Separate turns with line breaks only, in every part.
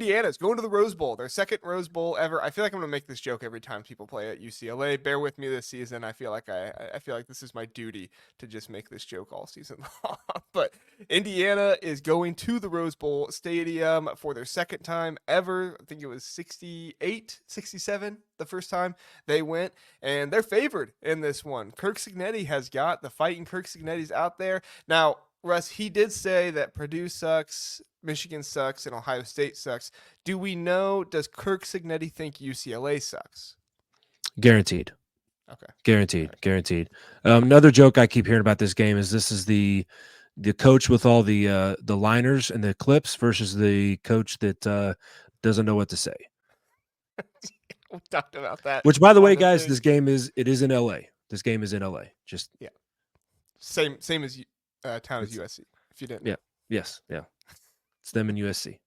Indiana's going to the Rose Bowl, their second Rose Bowl ever. I feel like I'm gonna make this joke every time people play at UCLA. Bear with me this season. I feel like I feel like this is my duty to just make this joke all season long. But Indiana is going to the Rose Bowl Stadium for their second time ever. I think it was 68, 67 the first time they went, and they're favored in this one. Kirk Cignetti has got the fighting Kirk Cignetti's out there. Now, Russ, he did say that Purdue sucks, Michigan sucks, and Ohio State sucks. Do we know, does Kirk Cignetti think UCLA sucks?
Guaranteed.
Okay. All
Guaranteed.
right.
Guaranteed. Another joke I keep hearing about this game is this is the coach with all the liners and the clips versus the coach that doesn't know what to say.
We talked about that
Which, by the
on
way,
the
guys,
thing.
this game is in L.A. This game is in L.A. Just
Yeah. Same as town as
it's
USC, if you didn't know.
yeah, yes, yeah. It's them in USC.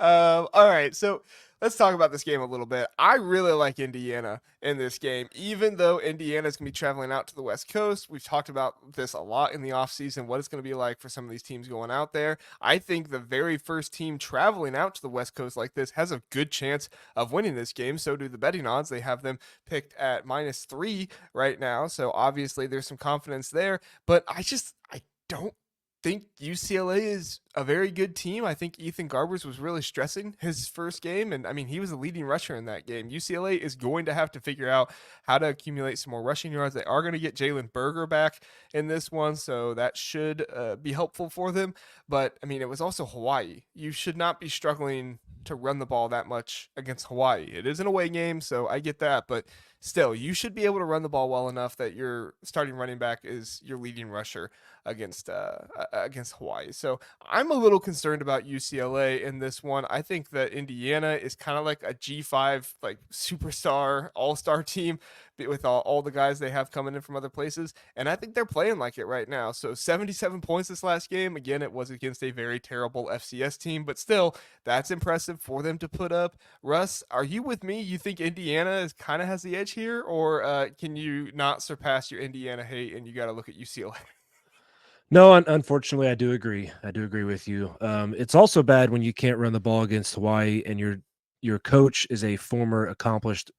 All right, so let's talk about this game a little bit. I really like Indiana in this game, even though Indiana's going to be traveling out to the West Coast. We've talked about this a lot in the offseason, what it's going to be like for some of these teams going out there. I think the very first team traveling out to the West Coast like this has a good chance of winning this game. So do the betting odds. They have them picked at -3 right now. So obviously there's some confidence there, but I don't think UCLA is a very good team. I think Ethan Garbers was really stressing his first game, and I mean he was the leading rusher in that game. UCLA is going to have to figure out how to accumulate some more rushing yards. They are going to get Jalen Berger back in this one, so that should be helpful for them. But I mean, it was also Hawaii. You should not be struggling to run the ball that much against Hawaii. It is an away game, so I get that, but still, you should be able to run the ball well enough that your starting running back is your leading rusher against Hawaii. So I'm a little concerned about UCLA in this one. I think that Indiana is kind of like a G5 like superstar all-star team with all the guys they have coming in from other places, and I think they're playing like it right now. So 77 points this last game. Again, it was against a very terrible FCS team, but still, that's impressive for them to put up. Russ, are you with me? You think Indiana is kind of has the edge here, or can you not surpass your Indiana hate and you got to look at UCLA?
No, unfortunately, I do agree. I do agree with you. It's also bad when you can't run the ball against Hawaii and your coach is a former accomplished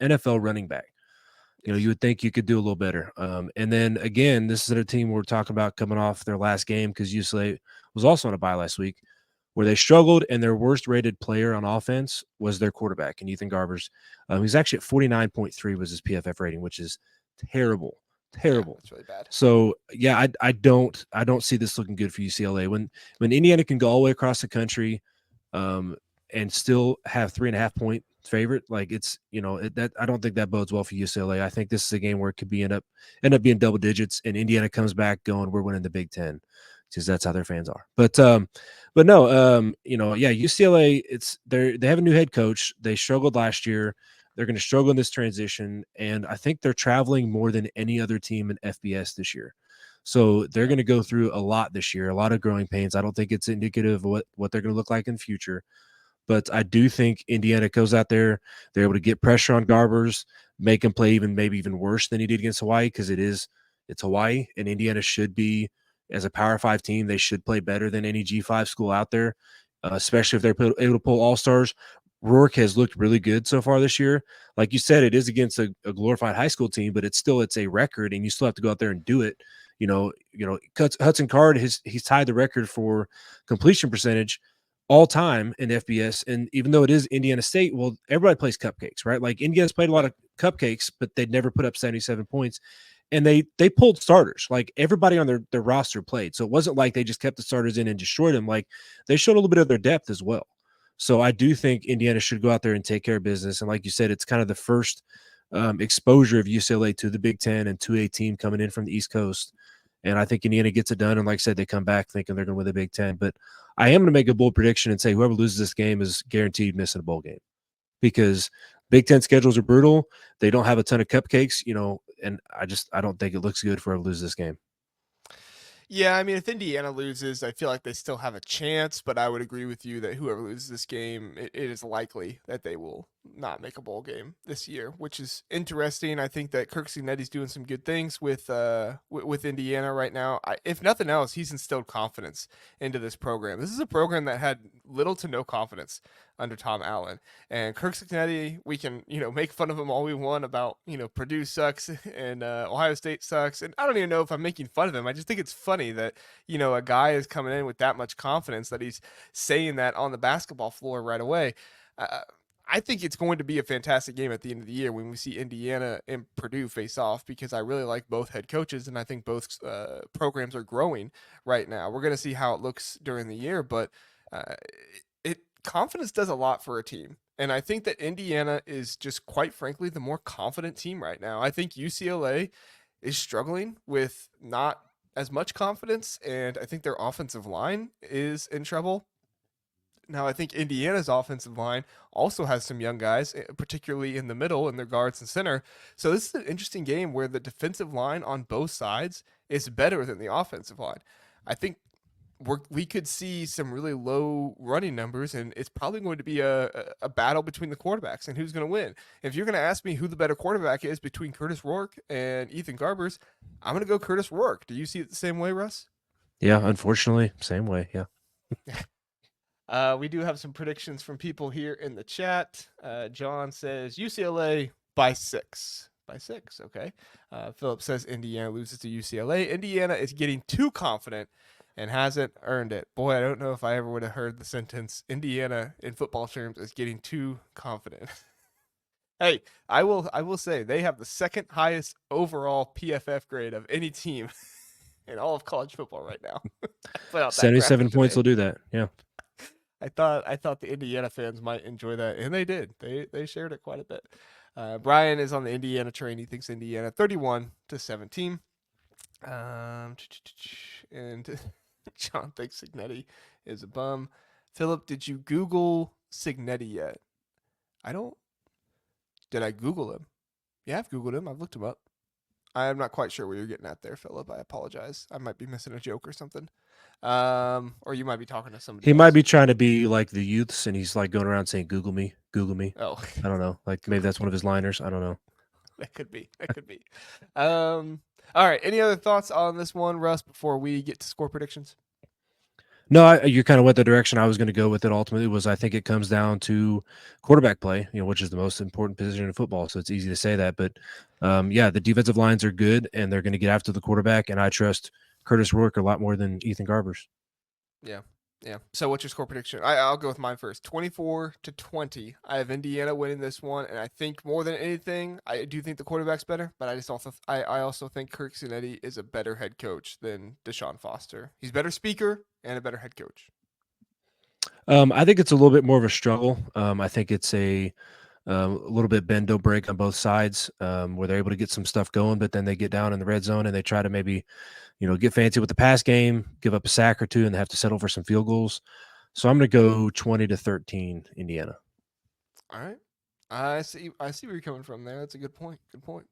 NFL running back. You know,
Yes.
you would think you could do a little better. And then again, this is a team we're talking about coming off their last game because UCLA was also on a bye last week where they struggled and their worst rated player on offense was their quarterback and Ethan Garbers. He's actually at 49.3 was his PFF rating, which is terrible,
Yeah,
terrible.
that's really bad.
So yeah, I don't see this looking good for UCLA when Indiana can go all the way across the country, um, and still have 3.5 point favorite. Like it's that I don't think that bodes well for UCLA. I think this is a game where it could be end up being double digits, and Indiana comes back going, we're winning the Big Ten because that's how their fans are. But no, yeah, UCLA. They have a new head coach. They struggled last year. They're going to struggle in this transition, and I think they're traveling more than any other team in FBS this year. So they're
Yeah.
going to go through a lot this year, a lot of growing pains. I don't think it's indicative of what they're going to look like in the future. But I do think Indiana goes out there, they're able to get pressure on Garbers, make him play maybe even worse than he did against Hawaii because it's Hawaii, and Indiana should be as a Power Five team. They should play better than any G5 school out there, especially if they're able to pull all stars. Rourke has looked really good so far this year. Like you said, it is against a glorified high school team, but it's a record, and you still have to go out there and do it. Hudson Card he's tied the record for completion percentage all time in FBS. And even though it is Indiana State, well, everybody plays cupcakes, right? Like Indiana's played a lot
Right.
of cupcakes, but they'd never put up 77 points. And they pulled starters. Like everybody on their roster played. So it wasn't like they just kept the starters in and destroyed them. Like they showed a little bit of their depth as well. So I do think Indiana should go out there and take care of business. And like you said, it's kind of the first exposure of UCLA to the Big Ten and to a team coming in from the East Coast. And I think Indiana gets it done. And like I said, they come back thinking they're going to win the Big Ten. But I am going to make a bold prediction and say whoever loses this game is guaranteed missing a bowl game because Big Ten schedules are brutal. They don't have a ton of cupcakes, and I don't think it looks good for whoever loses this game.
Yeah, I mean, if Indiana loses, I feel like they still have a chance, but I would agree with you that whoever loses this game, it is likely that they will not make a bowl game this year, which is interesting. I think that Kirk Cignetti's doing some good things with Indiana right now. If nothing else, he's instilled confidence into this program. This is a program that had little to no confidence under Tom Allen. And Kirk Cignetti, we can, make fun of him all we want about, Purdue sucks and Ohio State sucks. And I don't even know if I'm making fun of him. I just think it's funny that, a guy is coming in with that much confidence that he's saying that on the basketball floor right away. Uh, I think it's going to be a fantastic game at the end of the year when we see Indiana and Purdue face off because I really like both head coaches and I think both programs are growing right now. We're going to see how it looks during the year, but uh, it confidence does a lot for a team. And I think that Indiana is just quite frankly the more confident team right now. I think UCLA is struggling with not as much confidence, and I think their offensive line is in trouble. Now, I think Indiana's offensive line also has some young guys, particularly in the middle in their guards and center. So this is an interesting game where the defensive line on both sides is better than the offensive line. I think we could see some really low running numbers, and it's probably going to be a battle between the quarterbacks and who's going to win. If you're going to ask me who the better quarterback is between Curtis Rourke and Ethan Garbers, I'm going to go Curtis Rourke. Do you see it the same way, Russ?
Yeah, unfortunately, same way. Yeah.
We do have some predictions from people here in the chat. John says UCLA by 6. By 6, okay. Philip says Indiana loses to UCLA. Indiana is getting too confident and hasn't earned it. Boy, I don't know if I ever would have heard the sentence Indiana in football terms is getting too confident. Hey, I will say they have the second highest overall PFF grade of any team in all of college football right now.
77 points will do that. Yeah.
I thought the Indiana fans might enjoy that, and they did. They shared it quite a bit. Brian is on the Indiana train. He thinks Indiana 31-17. And John thinks Cignetti is a bum. Philip, did you Google Cignetti yet? I don't. Did I Google him? Yeah, I've Googled him. I've looked him up. I'm not quite sure where you're getting at there, Philip. I apologize. I might be missing a joke or something. Or you might be talking to somebody
He
else.
might be trying to be like the youths, and he's like going around saying, Google me, Google me.
Oh,
I don't know. Like maybe that's one of his liners. I don't know.
that could be. That could be. All right. Any other thoughts on this one, Russ, before we get to score predictions?
No, you kind of went the direction I was going to go with it. Ultimately, was I think it comes down to quarterback play, which is the most important position in football. So it's easy to say that, but yeah, the defensive lines are good, and they're going to get after the quarterback. And I trust Curtis Rourke a lot more than Ethan Garbers.
Yeah. Yeah. So what's your score prediction? I'll go with mine first. 24-20. I have Indiana winning this one, and I think more than anything, I do think the quarterback's better, but I also think Kirk Cignetti is a better head coach than Deshaun Foster. He's a better speaker and a better head coach.
I think it's a little bit more of a struggle. I think it's a little bit bend don't break on both sides, where they're able to get some stuff going, but then they get down in the red zone and they try to maybe get fancy with the pass game, give up a sack or two, and they have to settle for some field goals. So I'm going to go 20-13 Indiana.
All right. I see where you're coming from there. That's a good point. Good point.